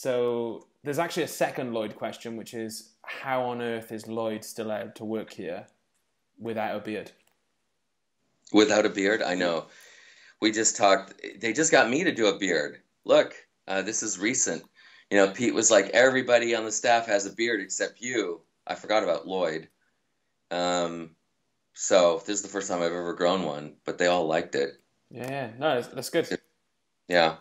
So there's actually a second Lloyd question, which is how on earth is Lloyd still allowed to work here without a beard? Without a beard, I Yeah. know. We just talked. They just got me to do a beard. Look, this is recent. You know, Pete was like, everybody on the staff has a beard except you. I forgot about Lloyd. Um, so this is the first time I've ever grown one, but they all liked it. Yeah, no, that's good. Yeah.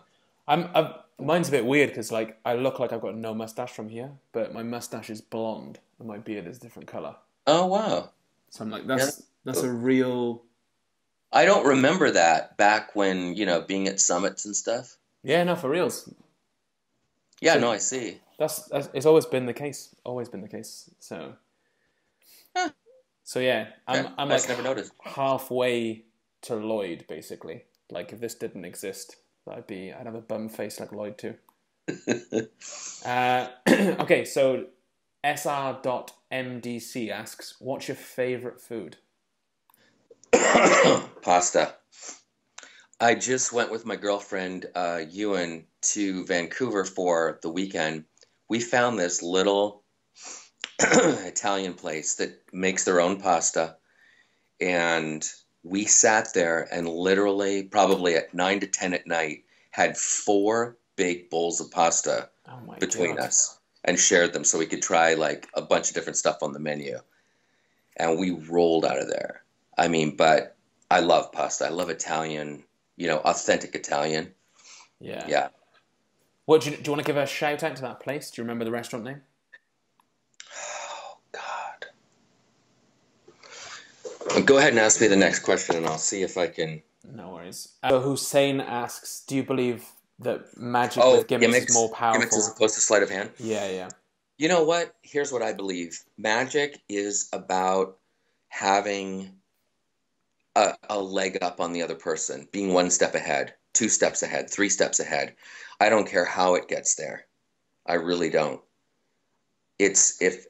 Mine's a bit weird because like I look like I've got no mustache from here, but my mustache is blonde and my beard is a different color. Oh, wow. So I'm like, Yeah. that's a real. I don't remember that back when, you know, being at summits and stuff. Yeah, no, for reals. Yeah, So no, I see. that's it's always been the case. Always been the case. So Huh, so yeah, okay. I'm I like just never noticed. halfway to Lloyd basically. Like if this didn't exist, I'd have a bum face like Lloyd too. Okay, so sr.mdc asks, what's your favorite food? Pasta. I just went with my girlfriend, Ewan, to Vancouver for the weekend. We found this little Italian place that makes their own pasta. And we sat there and literally, probably at 9 to 10 at night, had 4 big bowls of pasta Oh my between God. us and shared them so we could try like a bunch of different stuff on the menu. And we rolled out of there. I mean, but I love pasta. I love Italian, you know, authentic Italian. Yeah. Yeah. What do you want to give a shout out to that place? Do you remember the restaurant name? Oh, God. Go ahead and ask me the next question and I'll see if I can. No worries. So Hussein asks, do you believe that magic Oh, with gimmicks is more gimmicks as powerful? opposed to sleight of hand. Yeah, yeah. You know what? Here's what I believe. Magic is about having a leg up on the other person, being 1 step ahead, 2 steps ahead, 3 steps ahead. I don't care how it gets there. I really don't. It's if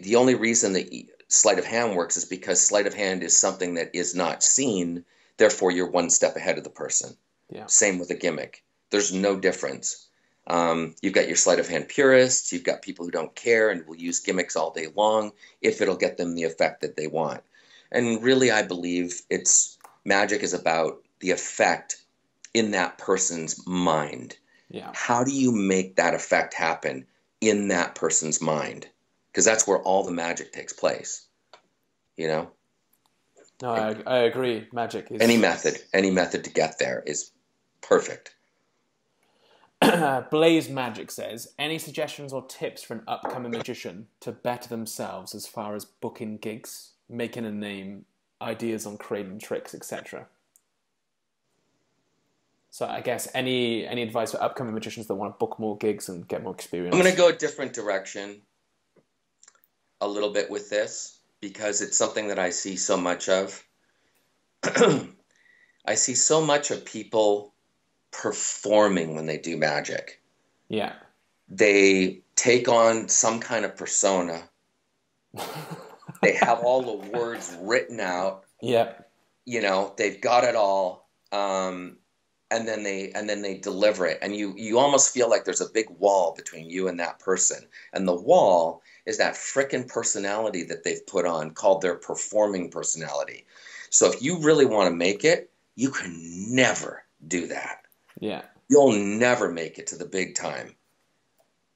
the only reason that sleight of hand works is because sleight of hand is something that is not seen. Therefore, you're 1 step ahead of the person. Yeah. Same with a gimmick. There's no difference. You've got your sleight of hand purists. You've got people who don't care and will use gimmicks all day long if it'll get them the effect that they want. And really, I believe magic is about the effect in that person's mind. Yeah. How do you make that effect happen in that person's mind? Because that's where all the magic takes place. You know, No, I agree. Magic is... any method to get there is perfect. Blaze Magic says, any suggestions or tips for an upcoming magician to better themselves as far as booking gigs, making a name, ideas on creating tricks, etc.? So I guess any advice for upcoming magicians that want to book more gigs and get more experience? I'm going to go a different direction a little bit with this because it's something that I see so much of. I see so much of people performing when they do magic. Yeah. They take on some kind of persona. They have all the words written out. Yeah. You know, they've got it all. And then they deliver it, and you almost feel like there's a big wall between you and that person, and the wall is that frickin' personality that they've put on called their performing personality. So if you really want to make it, you can never do that. Yeah. You'll never make it to the big time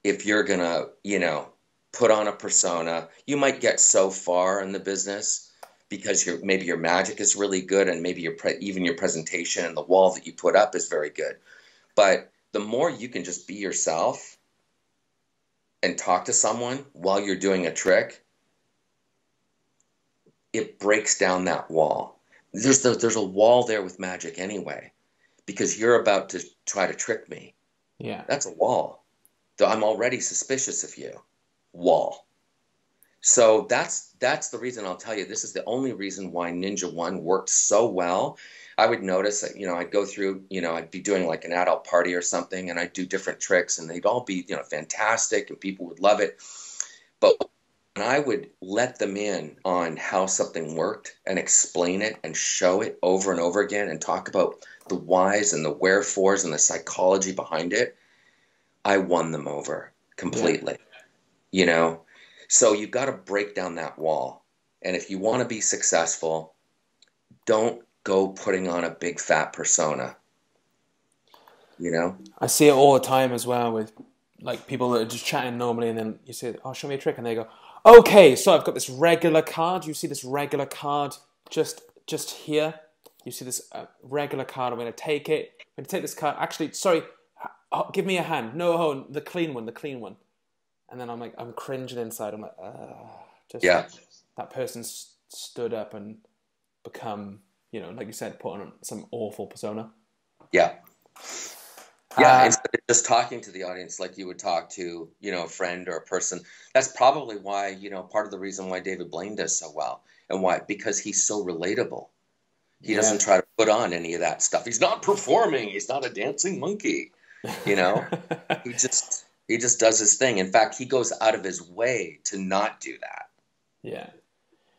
if you're gonna, you know, put on a persona. You might get so far in the business because maybe your magic is really good and maybe even your presentation and the wall that you put up is very good. But the more you can just be yourself and talk to someone while you're doing a trick, it breaks down that wall. There's a wall there with magic anyway, because you're about to try to trick me. Yeah. That's a wall. I'm already suspicious of you. Wall. So that's the reason. I'll tell you, this is the only reason why Ninja One worked so well. I would notice that, you know, I'd go through, you know, I'd be doing like an adult party or something, and I'd do different tricks, and they'd all be, you know, fantastic, and people would love it. But when I would let them in on how something worked and explain it and show it over and over again and talk about the whys and the wherefores and the psychology behind it, I won them over Yeah. completely, you know? So you've got to break down that wall. And if you want to be successful, don't go putting on a big fat persona, you know? I see it all the time as well with like people that are just chatting normally, and then you say, "Oh, show me a trick," and they go, "Okay, so I've got this regular card. You see this regular card just here. You see this regular card. I'm going to take it. I'm going to take this card. Actually, sorry, give me a hand. No, the clean one, the clean one." And then I'm like, I'm cringing inside. I'm like, just Yeah. that person stood up and become, like you said, put on some awful persona. Yeah. Yeah, instead of just talking to the audience like you would talk to, a friend or a person. That's probably why, part of the reason why David Blaine does so well. And why? Because he's so relatable. He doesn't try to put on any of that stuff. He's not performing. He's not a dancing monkey. He just does his thing. In fact, he goes out of his way to not do that. Yeah.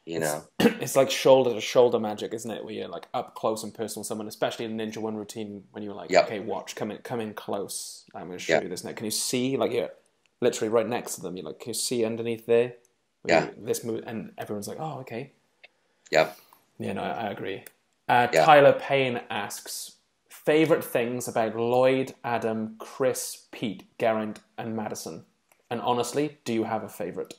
It's like shoulder to shoulder magic, isn't it? Where you're like up close and personal with someone, especially in Ninja One routine when you're like, okay, watch, come in close. I'm going to show you this now. Can you see? Like you're literally right next to them. You're like, can you see underneath there? This move, and everyone's like, oh, okay. Yep. Yeah, no, I agree. Tyler Payne asks, favorite things about Lloyd, Adam, Chris, Pete, Geraint, and Madison. And honestly, do you have a favorite?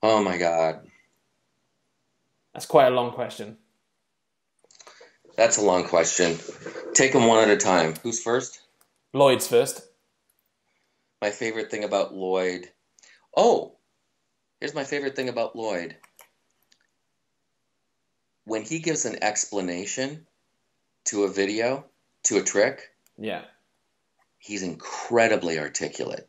Oh my God. That's quite a long question. That's a long question. Take them one at a time. Who's first? Lloyd's first. My favorite thing about Lloyd. Oh, here's my favorite thing about Lloyd. When he gives an explanation to a video, to a trick, he's incredibly articulate.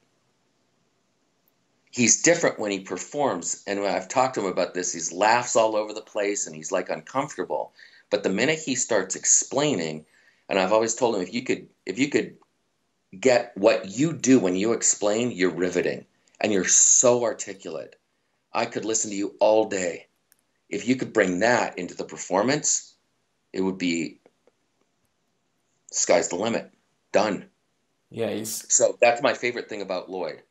He's different when he performs, and when I've talked to him about this, he laughs all over the place and he's like uncomfortable. But the minute he starts explaining, and I've always told him, if you could get what you do when you explain, you're riveting and you're so articulate. I could listen to you all day. If you could bring that into the performance, it would be sky's the limit. Done. Yeah, so that's my favorite thing about Lloyd.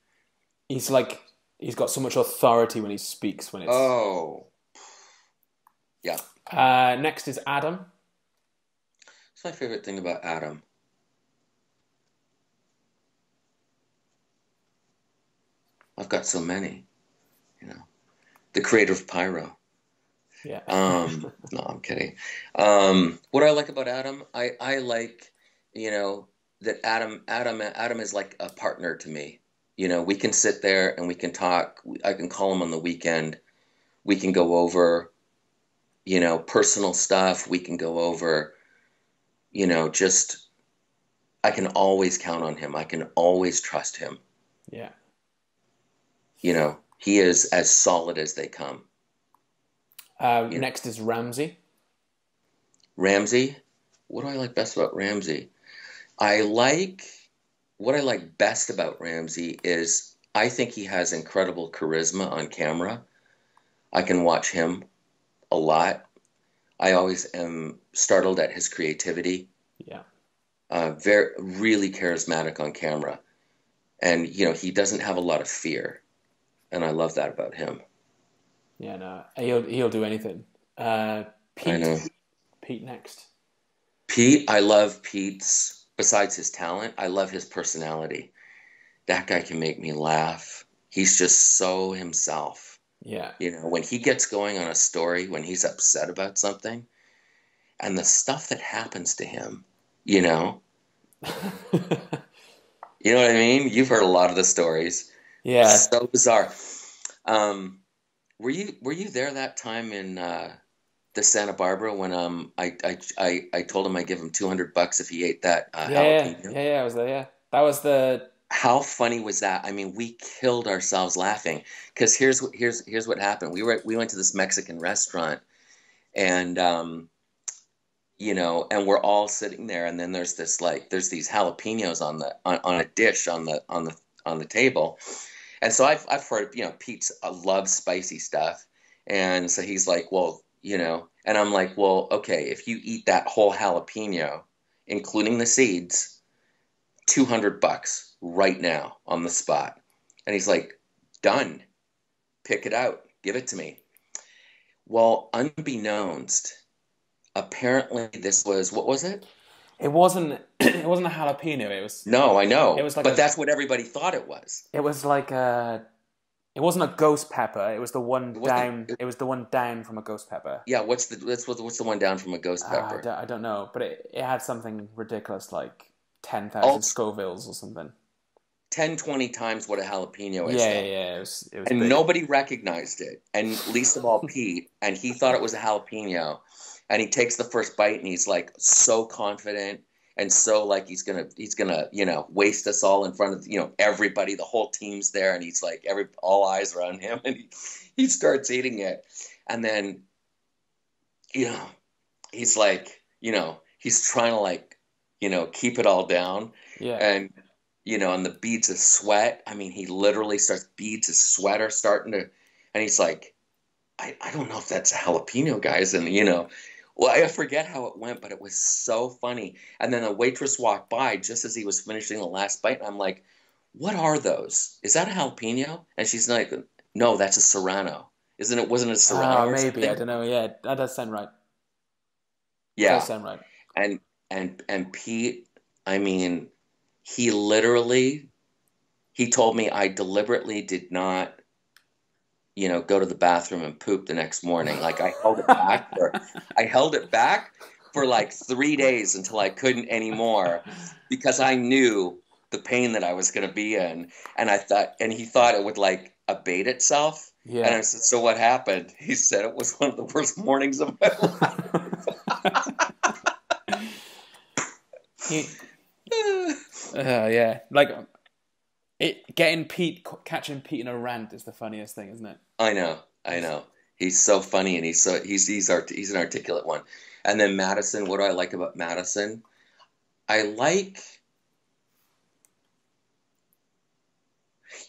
He's got so much authority when he speaks. Yeah. Next is Adam. What's my favorite thing about Adam? I've got so many, the creator of Pyro. Yeah. No, I'm kidding. What I like about Adam, I like, that Adam is like a partner to me. We can sit there and we can talk. I can call him on the weekend. We can go over, personal stuff. We can go over, just, I can always count on him. I can always trust him. Yeah. He is as solid as they come. Next is Ramsey. Ramsey? What do I like best about Ramsey? What I like best about Ramsey is I think he has incredible charisma on camera. I can watch him a lot. I always am startled at his creativity. Yeah. Really charismatic on camera. And, he doesn't have a lot of fear. And I love that about him. Yeah, no, he'll do anything. Pete. I know. Pete next. Pete, I love Pete's. Besides his talent, I love his personality. That guy can make me laugh. He's just so himself. Yeah. When he gets going on a story, when he's upset about something, and the stuff that happens to him, You know what I mean? You've heard a lot of the stories. Yeah. So bizarre. Were you there that time in the Santa Barbara when I told him I'd give him $200 if he ate that jalapeno? Yeah, I was there. Yeah, that was the. How funny was that? I mean, we killed ourselves laughing because here's what happened. We went to this Mexican restaurant, and and we're all sitting there, and then there's these jalapenos on a dish on the table, and so I've heard Pete loves spicy stuff, and so he's like, well, and I'm like, well, okay, if you eat that whole jalapeno, including the seeds, $200 right now on the spot. And he's like, done. Pick it out. Give it to me. Well, unbeknownst, apparently this was, what was it? It wasn't. It wasn't a jalapeno. It was. No, I know. It was like but that's what everybody thought it was. It was like a. It wasn't a ghost pepper. It was the one down. It was the one down from a ghost pepper. Yeah, what's the one down from a ghost pepper? I don't know, but it had something ridiculous like 10,000 Scovilles or something. 10, 20 times what a jalapeno is. Yeah. It was and big. Nobody recognized it, and least of all Pete. And he thought it was a jalapeno. And he takes the first bite, and he's like so confident, and so like he's gonna waste us all in front of everybody. The whole team's there, and he's like all eyes are on him, and he starts eating it, and then he's like he's trying to like keep it all down, and and the beads of sweat. I mean, he literally starts beads of sweat are starting to, and he's like, I don't know if that's a jalapeno, guys, and Well, I forget how it went, but it was so funny. And then a waitress walked by just as he was finishing the last bite. And I'm like, what are those? Is that a jalapeno? And she's like, no, that's a serrano. Wasn't it a serrano? Oh, maybe. I don't know. Yeah, that does sound right. Yeah. That does sound right. And Pete, I mean, he told me I deliberately did not go to the bathroom and poop the next morning. Like I held it back for like 3 days until I couldn't anymore because I knew the pain that I was going to be in. And he thought it would like abate itself. Yeah. And I said, so what happened? He said it was one of the worst mornings of my life. Yeah. Like catching Pete in a rant is the funniest thing, isn't it? I know. He's so funny, and he's an articulate one. And then Madison, what do I like about Madison?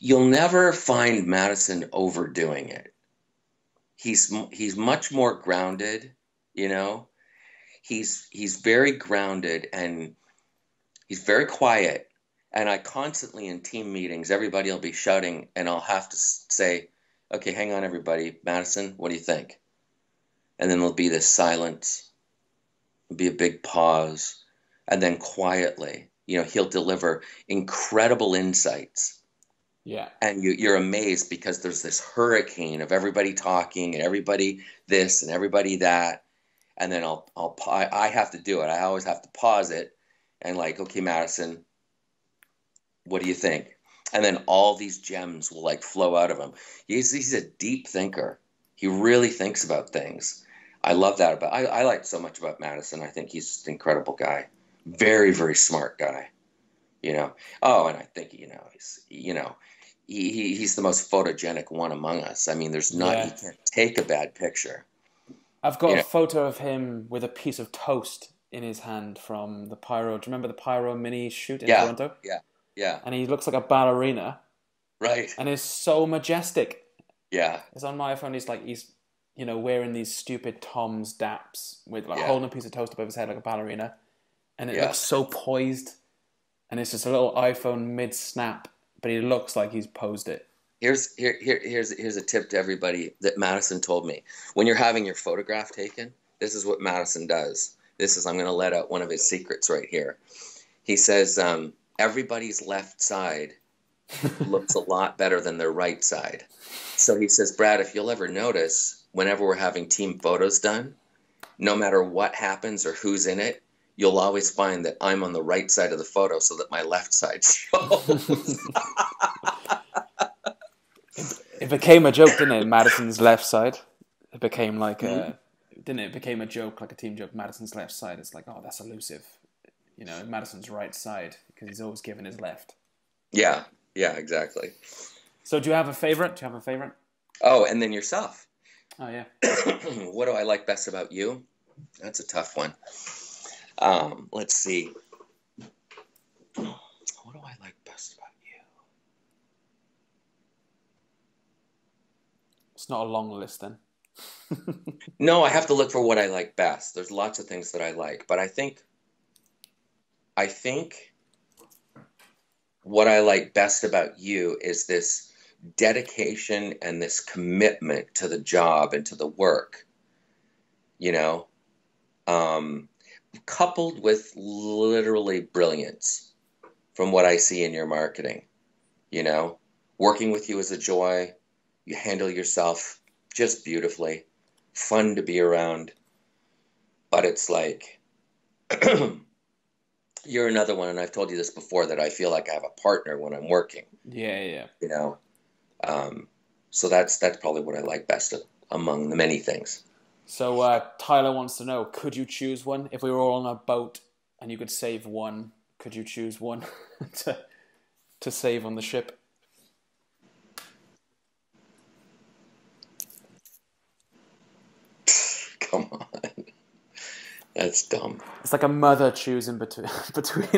You'll never find Madison overdoing it. He's much more grounded, He's very grounded, and he's very quiet. And I constantly in team meetings, everybody will be shouting, and I'll have to say, okay, hang on, everybody. Madison, what do you think? And then there'll be this silence. There'll be a big pause. And then quietly, he'll deliver incredible insights. Yeah. And you're amazed because there's this hurricane of everybody talking and everybody this and everybody that. And then I have to do it. I always have to pause it and like, okay, Madison, what do you think? And then all these gems will like flow out of him. He's a deep thinker. He really thinks about things. I love that I like so much about Madison. I think he's just an incredible guy. Very, very smart guy. Oh, and I think, he's the most photogenic one among us. I mean, he can't take a bad picture. I've got a photo of him with a piece of toast in his hand from the Pyro. Do you remember the Pyro mini shoot in Toronto? Yeah. Yeah. And he looks like a ballerina. Right. And is so majestic. Yeah. It's on my iPhone. He's wearing these stupid Tom's daps with holding a piece of toast above his head like a ballerina. And it looks so poised. And it's just a little iPhone mid-snap. But he looks like he's posed it. Here's a tip to everybody that Madison told me. When you're having your photograph taken, this is what Madison does. I'm going to let out one of his secrets right here. He says, everybody's left side looks a lot better than their right side. So he says, Brad, if you'll ever notice, whenever we're having team photos done, no matter what happens or who's in it, you'll always find that I'm on the right side of the photo so that my left side shows. It became a joke, didn't it? Madison's left side. It became like it became a joke, like a team joke. Madison's left side. It's like, oh, that's elusive. Madison's right side because he's always given his left. Yeah, exactly. So do you have a favorite? Oh, and then yourself. Oh, yeah. What do I like best about you? That's a tough one. Let's see. What do I like best about you? It's not a long list then. No, I have to look for what I like best. There's lots of things that I like, but I think I think what I like best about you is this dedication and this commitment to the job and to the work, you know, coupled with literally brilliance from what I see in your marketing. You know, working with you is a joy. You handle yourself just beautifully, fun to be around. But it's like, you're another one, and I've told you this before, that I feel like I have a partner when I'm working. Yeah. You know, so that's probably what I like best among the many things. So Tyler wants to know, could you choose one? If we were all on a boat and you could save one, could you choose one to save on the ship? Come on. That's dumb. It's like a mother choosing between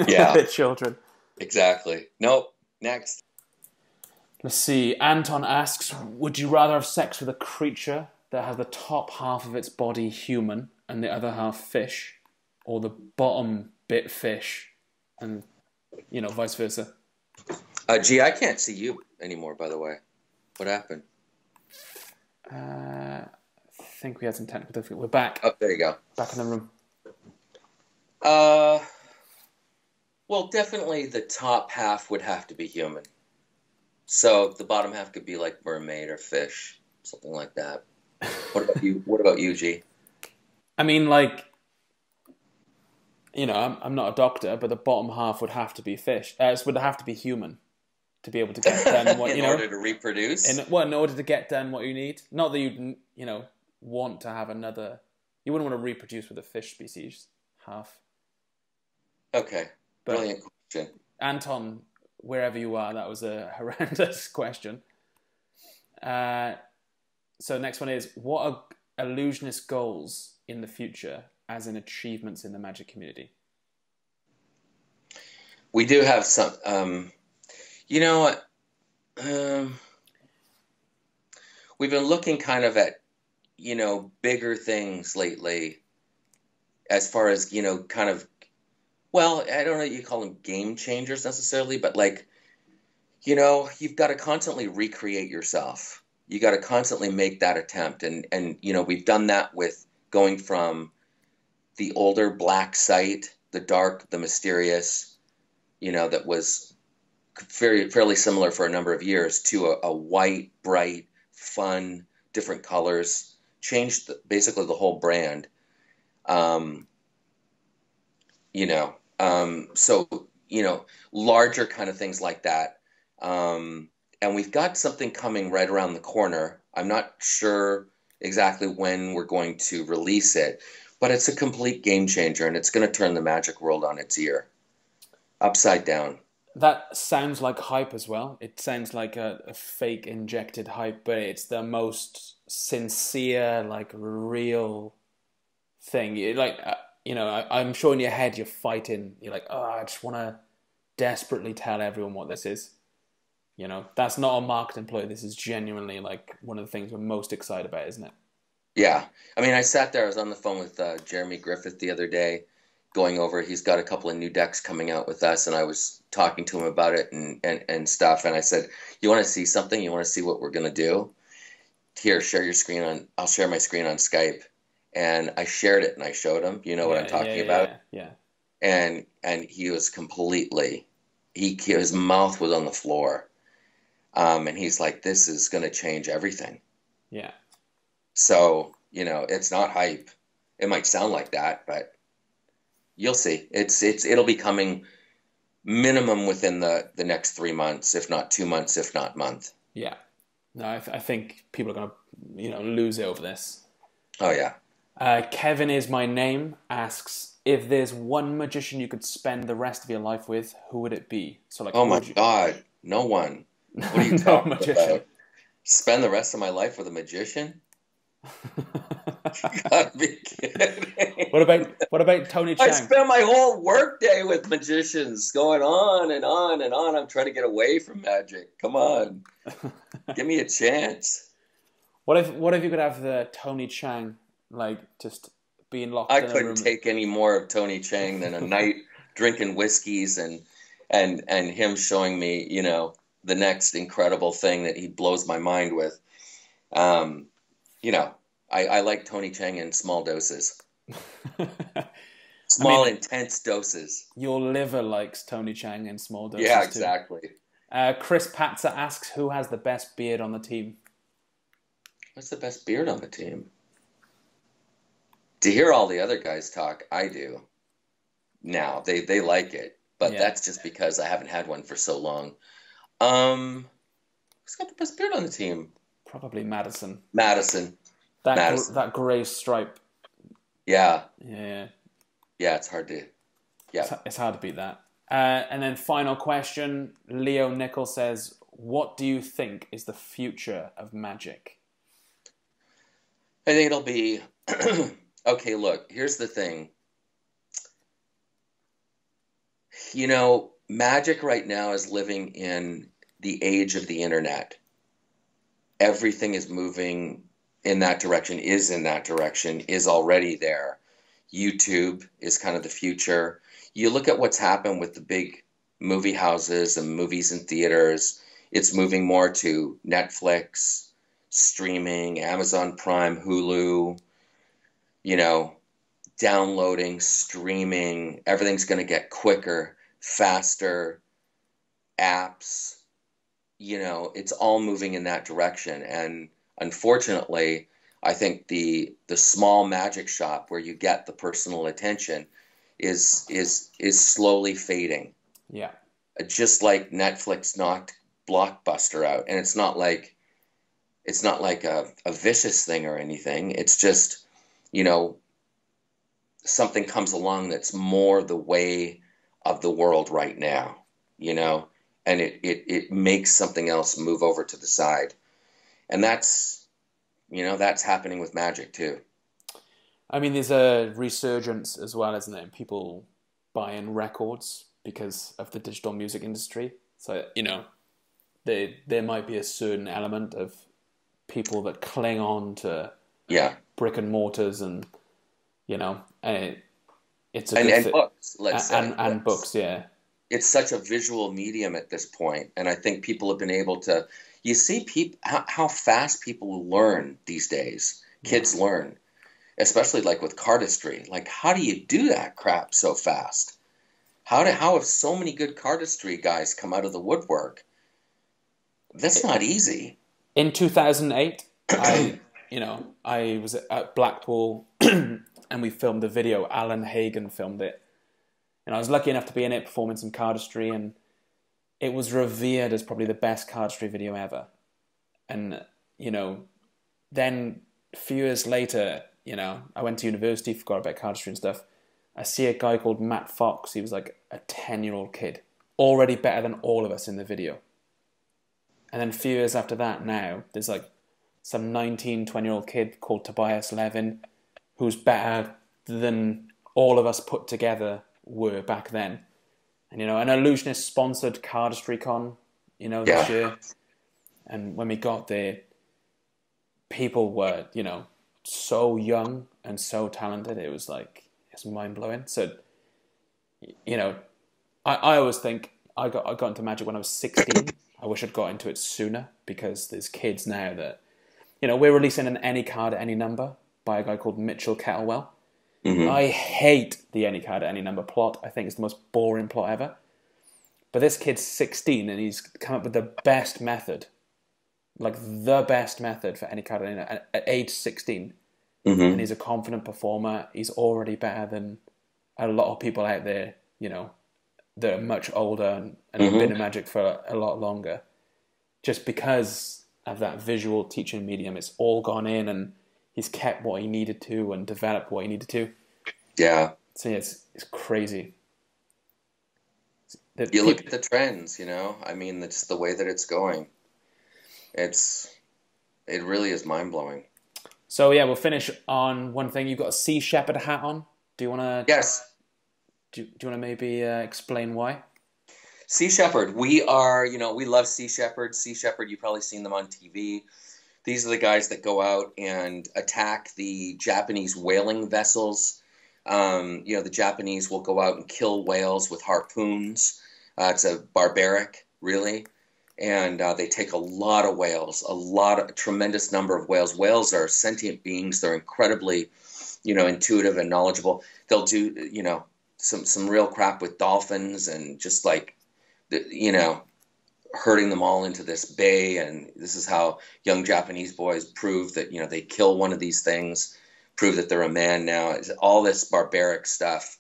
Yeah. their children. Exactly. Nope. Next. Let's see. Anton asks, would you rather have sex with a creature that has the top half of its body human and the other half fish, or the bottom bit fish and, vice versa? Gee, I can't see you anymore, by the way. What happened? I think we had some technical difficulty. We're back. Oh, there you go. Back in the room. Well, definitely the top half would have to be human. So the bottom half could be like mermaid or fish, something like that. What about you? What about you, G? I mean, I'm not a doctor, but the bottom half would have to be fish. It would have to be human to be able to get done what in order to reproduce. In order to get done what you need. Not that you want to have another. You wouldn't want to reproduce with a fish species half. Okay, brilliant question. Anton, wherever you are, that was a horrendous question. So next one is, what are illusionist goals in the future, as in achievements in the magic community? We do have some. You know what? We've been looking kind of at, bigger things lately, as far as, kind of, well, I don't know, you call them game changers necessarily, but you've got to constantly recreate yourself. You got to constantly make that attempt. And we've done that with going from the older black site, the dark, the mysterious, that was fairly similar for a number of years, to a white, bright, fun, different colors, changed basically the whole brand. So, larger kind of things like that. And we've got something coming right around the corner. I'm not sure exactly when we're going to release it, but it's a complete game changer, and it's going to turn the magic world on its ear, upside down. That sounds like hype as well. It sounds like a fake injected hype, but it's the most sincere, real thing. I'm sure in your head you're fighting. You're like, I just want to desperately tell everyone what this is. That's not a marketing ploy. This is genuinely one of the things we're most excited about, isn't it? Yeah. I mean, I sat there, I was on the phone with Jeremy Griffith the other day, going over, he's got a couple of new decks coming out with us, and I was talking to him about it and stuff, and I said, you want to see something? You want to see what we're going to do? Here, share your screen I'll share my screen on Skype. And I shared it, and I showed him, what I'm talking about? Yeah. And he was completely, his mouth was on the floor. And he's like, this is going to change everything. Yeah. So, it's not hype. It might sound like that, but you'll see. It'll be coming minimum within the next 3 months, if not 2 months, if not month. Yeah. No, I think people are going to, lose it over this. Oh, yeah. Kevin is my name asks, if there's one magician you could spend the rest of your life with, who would it be? So oh my God, no one. What are you talking about? Spend the rest of my life with a magician? You gotta be kidding. What about Tony Chang? I spend my whole workday with magicians, going on and on and on. I'm trying to get away from magic. Come on, give me a chance. What if you could have the Tony Chang, just being locked I in a room? couldn't take any more of Tony Chang than a night drinking whiskeys and him showing me, you know, the next incredible thing that he blows my mind with. You know, I like Tony Chang in small doses. Small, intense doses. Your liver likes Tony Chang in small doses, yeah, exactly. too. Chris Patzer asks, who has the best beard on the team? What's the best beard on the team? To hear all the other guys talk, I do. Now, they like it. But that's just because I haven't had one for so long. Who's got the best beard on the team? Probably Madison. Madison. That grey stripe. Yeah. Yeah. Yeah, it's hard to... Yeah. It's hard to beat that. And then final question. Leo Nickel says, what do you think is the future of magic? I think it'll be... Okay, look, here's the thing. You know, magic right now is living in the age of the internet. Everything is moving in that direction, is already there. YouTube is kind of the future. You look at what's happened with the big movie houses and movies and theaters. It's moving more to Netflix, streaming, Amazon Prime, Hulu, you know, downloading, streaming. Everything's going to get quicker, faster, apps. You know, it's all moving in that direction. And unfortunately, I think the small magic shop where you get the personal attention is slowly fading. Yeah. Just like Netflix knocked Blockbuster out. And it's not like a vicious thing or anything. It's just, you know, something comes along that's more the way of the world right now, you know, and it makes something else move over to the side. And that's, you know, that's happening with magic too. I mean, there's a resurgence as well, isn't there? People buying records because of the digital music industry. So, you know, there might be a certain element of people that cling on to brick and mortars and, you know, it's a and books, let's say. And books, yeah. It's such a visual medium at this point, and I think people have been able to. You see, how fast people learn these days. Kids learn, especially like with cardistry. Like, how do you do that crap so fast? How have so many good cardistry guys come out of the woodwork? That's not easy. In 2008, I was at Blackpool and we filmed a video. Alan Hagen filmed it. And I was lucky enough to be in it performing some cardistry, and it was revered as probably the best cardistry video ever. And, you know, then a few years later, you know, I went to university, forgot about cardistry and stuff. I see a guy called Matt Fox. He was like a 10-year-old kid, already better than all of us in the video. And then a few years after that now, there's like some 19, 20-year-old kid called Tobias Levin, who's better than all of us put together were back then. And, you know, an Illusionist sponsored Cardistry Con, you know, this year. And when we got there, people were, you know, so young and so talented. It was like, it's mind-blowing. So, you know, I always think I got into magic when I was 16. I wish I'd got into it sooner, because there's kids now that, you know, we're releasing an any card at any number by a guy called Mitchell Kettlewell. Mm-hmm. I hate the any card at any number plot. I think it's the most boring plot ever. But this kid's 16 and he's come up with the best method. Like the best method for any card at any number at age 16. Mm-hmm. And he's a confident performer. He's already better than a lot of people out there, you know, that are much older and have been in magic for a lot longer. Just because of that visual teaching medium, it's all gone in, and he's kept what he needed to and developed what he needed to. Yeah. So yeah, it's crazy. Look at the trends, you know? I mean, it's the way that it's going. It really is mind-blowing. So yeah, we'll finish on one thing. You've got a Sea Shepherd hat on. Do you want to... Yes. Do you want to maybe explain why? Sea Shepherd. We love Sea Shepherd. Sea Shepherd, you've probably seen them on TV. These are the guys that go out and attack the Japanese whaling vessels You know, the Japanese will go out and kill whales with harpoons. It's a barbaric, really. And they take a lot of whales, a tremendous number of whales. Whales are sentient beings. They're incredibly, you know, intuitive and knowledgeable. They'll do, you know, some real crap with dolphins and just like, you know, herding them all into this bay. And this is how young Japanese boys prove that, you know, they kill one of these things, prove that they're a man now. It's all this barbaric stuff.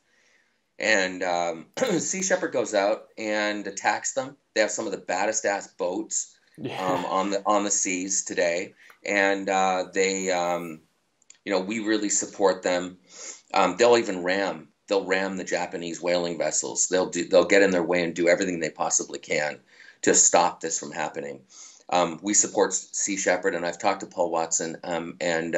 And Sea Shepherd goes out and attacks them. They have some of the baddest ass boats on the seas today, and you know, we really support them. They'll even ram the Japanese whaling vessels. They'll get in their way and do everything they possibly can to stop this from happening. We support Sea Shepherd, and I've talked to Paul Watson, and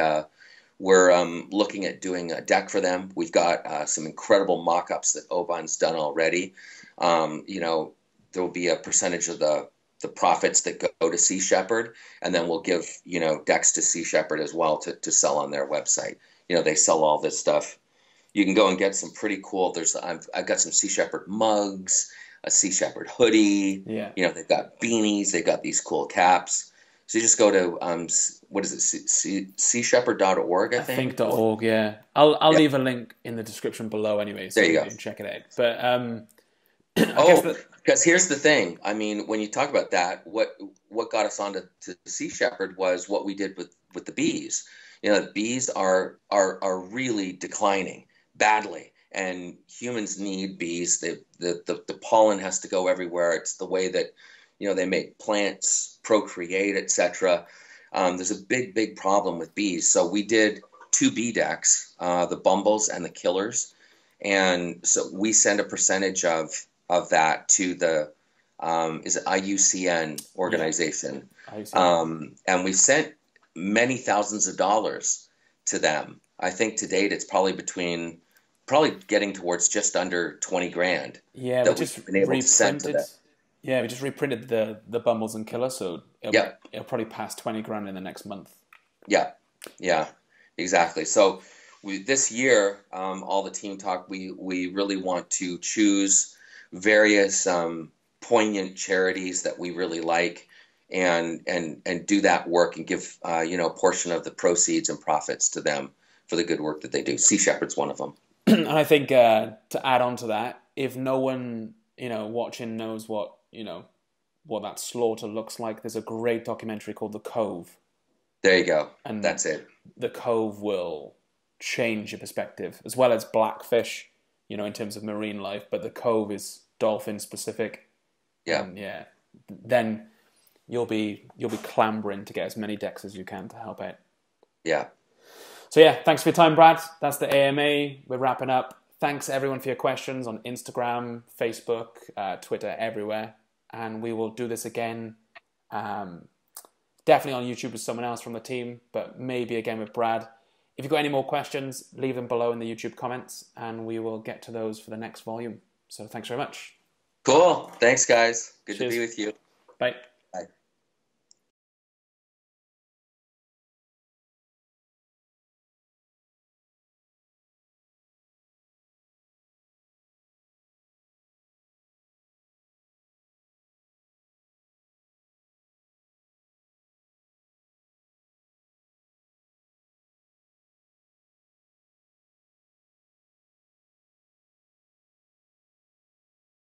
we're looking at doing a deck for them. We've got some incredible mock-ups that Oban's done already. You know, there will be a percentage of the profits that go to Sea Shepherd, and then we'll give, you know, decks to Sea Shepherd as well to sell on their website. You know, they sell all this stuff. You can go and get some pretty cool. I've got some Sea Shepherd mugs, a Sea Shepherd hoodie. Yeah. You know, they've got beanies. They've got these cool caps. So you just go to what is it, seashepherd.org, I think. .org, yeah. I'll leave a link in the description below anyway, so you can check it out. But because here's the thing. I mean, when you talk about that, what got us onto Sea Shepherd was what we did with the bees. You know, the bees are really declining badly, and humans need bees. The pollen has to go everywhere. It's the way that, you know, they make plants procreate, etc. There's a big problem with bees. So we did 2 bee decks, the Bumbles and the Killers. And so we send a percentage of that to the is it IUCN organization. Yeah. And we sent many thousands of dollars to them. I think to date it's probably getting towards just under 20 grand. Yeah, that we've been able to send to them. Yeah, we just reprinted the Bumbles and Killer, so it'll probably pass 20 grand in the next month. Yeah, exactly. So this year, all the team talk, we really want to choose various poignant charities that we really like, and do that work and give you know, a portion of the proceeds and profits to them for the good work that they do. Sea Shepherd's one of them. And I think to add on to that, if no one, you know, watching knows what that slaughter looks like, there's a great documentary called The Cove. There you go. And that's it. The Cove will change your perspective, as well as Blackfish, you know, in terms of marine life. But The Cove is dolphin specific. Yeah. And then you'll be clambering to get as many decks as you can to help out. Yeah. So yeah, thanks for your time, Brad. That's the AMA. We're wrapping up. Thanks everyone for your questions on Instagram, Facebook, Twitter, everywhere. And we will do this again, definitely on YouTube with someone else from the team, but maybe again with Brad. If you've got any more questions, leave them below in the YouTube comments, and we will get to those for the next volume. So thanks very much. Cool. Thanks, guys. Good Cheers. to be with you. Bye.